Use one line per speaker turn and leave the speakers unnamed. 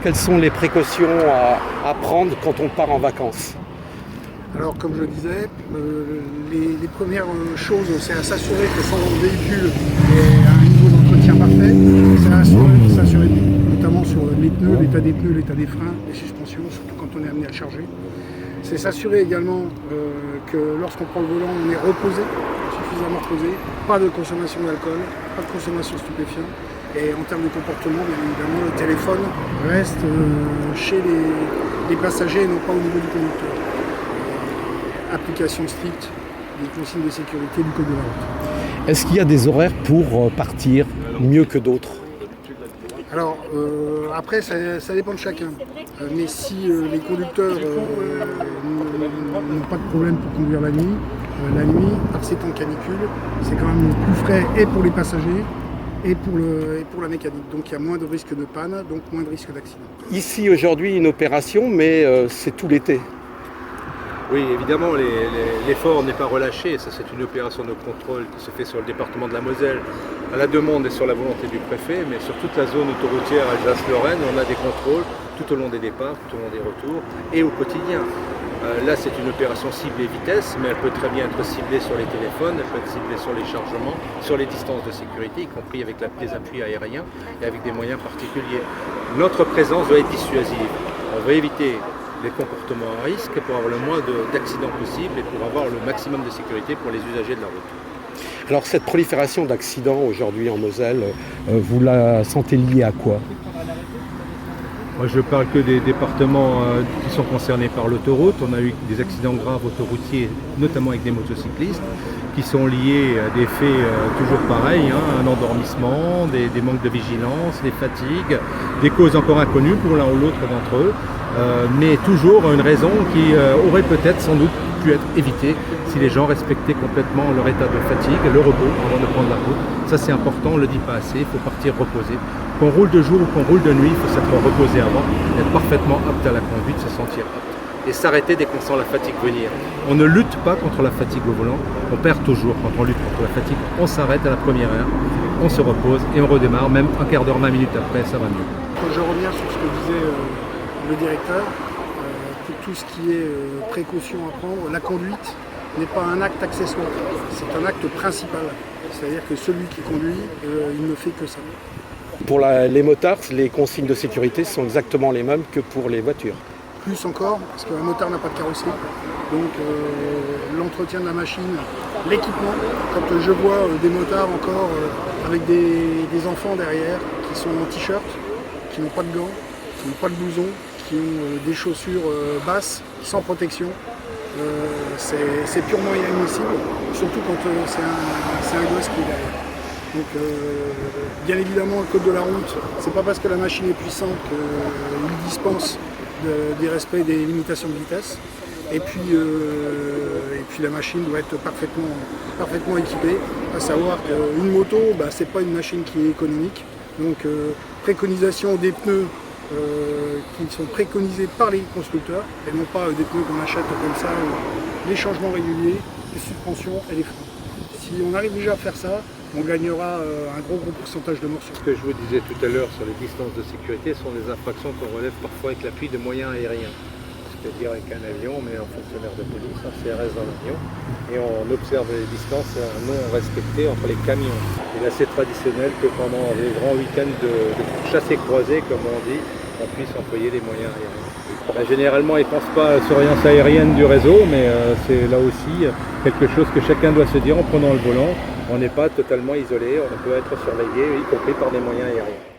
quelles sont les précautions à prendre quand on part en vacances?
Alors comme je le disais, les premières choses, c'est à s'assurer que son véhicule est à un niveau d'entretien parfait. C'est s'assurer notamment sur les pneus, l'état des pneus, l'état des freins, les suspensions, surtout quand on est amené à le charger. C'est s'assurer également que lorsqu'on prend le volant, on est reposé, suffisamment reposé, pas de consommation d'alcool, pas de consommation de stupéfiants. Et en termes de comportement, bien évidemment, le téléphone reste chez les passagers et non pas au niveau du conducteur. Application stricte des consignes de sécurité du code de la route.
Est-ce qu'il y a des horaires pour partir mieux que d'autres?
Alors après ça dépend de chacun. Mais si les conducteurs n'ont pas de problème pour conduire la nuit, par ces temps de canicule, c'est quand même plus frais et pour les passagers et pour la mécanique. Donc il y a moins de risques de panne, donc moins de risques d'accident.
Ici aujourd'hui une opération, mais c'est tout l'été.
Oui, évidemment, l'effort n'est pas relâché. Ça, c'est une opération de contrôle qui se fait sur le département de la Moselle, à la demande et sur la volonté du préfet, mais sur toute la zone autoroutière Alsace-Lorraine, on a des contrôles tout au long des départs, tout au long des retours et au quotidien. Là, c'est une opération ciblée vitesse, mais elle peut très bien être ciblée sur les téléphones, elle peut être ciblée sur les chargements, sur les distances de sécurité, y compris avec des appuis aériens et avec des moyens particuliers. Notre présence doit être dissuasive. On veut éviter les comportements à risque pour avoir le moins d'accidents possible et pour avoir le maximum de sécurité pour les usagers de la route.
Alors cette prolifération d'accidents aujourd'hui en Moselle, vous la sentez liée à quoi?
Moi je parle que des départements qui sont concernés par l'autoroute. On a eu des accidents graves autoroutiers, notamment avec des motocyclistes, qui sont liés à des faits toujours pareils, un endormissement, des manques de vigilance, des fatigues, des causes encore inconnues pour l'un ou l'autre d'entre eux. Mais toujours une raison qui aurait peut-être sans doute pu être évitée si les gens respectaient complètement leur état de fatigue, le repos avant de prendre la route. Ça c'est important, on ne le dit pas assez, il faut partir reposé. Qu'on roule de jour ou qu'on roule de nuit, il faut s'être reposé avant, être parfaitement apte à la conduite, se sentir apte. Et s'arrêter dès qu'on sent la fatigue venir. On ne lutte pas contre la fatigue au volant, on perd toujours quand on lutte contre la fatigue. On s'arrête à la première heure, on se repose et on redémarre, même un quart d'heure, 20 minutes après, ça va mieux.
Je reviens sur ce que disait le directeur, pour tout ce qui est précaution à prendre, la conduite n'est pas un acte accessoire, c'est un acte principal. C'est-à-dire que celui qui conduit, il ne fait que ça.
Pour les motards, les consignes de sécurité sont exactement les mêmes que pour les voitures.
Plus encore, parce qu'un motard n'a pas de carrosserie. Donc l'entretien de la machine, l'équipement, quand je vois des motards encore avec des enfants derrière qui sont en t-shirt, qui n'ont pas de gants, qui n'ont pas de blouson, qui ont des chaussures basses, sans protection, c'est purement inadmissible, surtout quand c'est un gosse qui est derrière. Donc bien évidemment le code de la route, c'est pas parce que la machine est puissante qu'il dispense des respects des limitations de vitesse. Et puis la machine doit être parfaitement équipée, à savoir qu'une moto, c'est pas une machine qui est économique. Donc préconisation des pneus qui sont préconisés par les constructeurs et non pas des pneus qu'on achète comme ça, les changements réguliers, les suspensions et les freins. Si on arrive déjà à faire ça, on gagnera un gros pourcentage de morts.
Ce que je vous disais tout à l'heure sur les distances de sécurité sont des infractions qu'on relève parfois avec l'appui de moyens aériens. C'est-à-dire avec un avion, mais un fonctionnaire de police, un CRS dans l'avion, et on observe les distances non respectées entre les camions. Il est assez traditionnel que pendant les grands week-ends de chassé-croisé, comme on dit, on puisse employer les moyens aériens. Généralement, ils ne pensent pas à la surveillance aérienne du réseau, mais c'est là aussi quelque chose que chacun doit se dire en prenant le volant. On n'est pas totalement isolé, on peut être surveillé, y compris par des moyens aériens.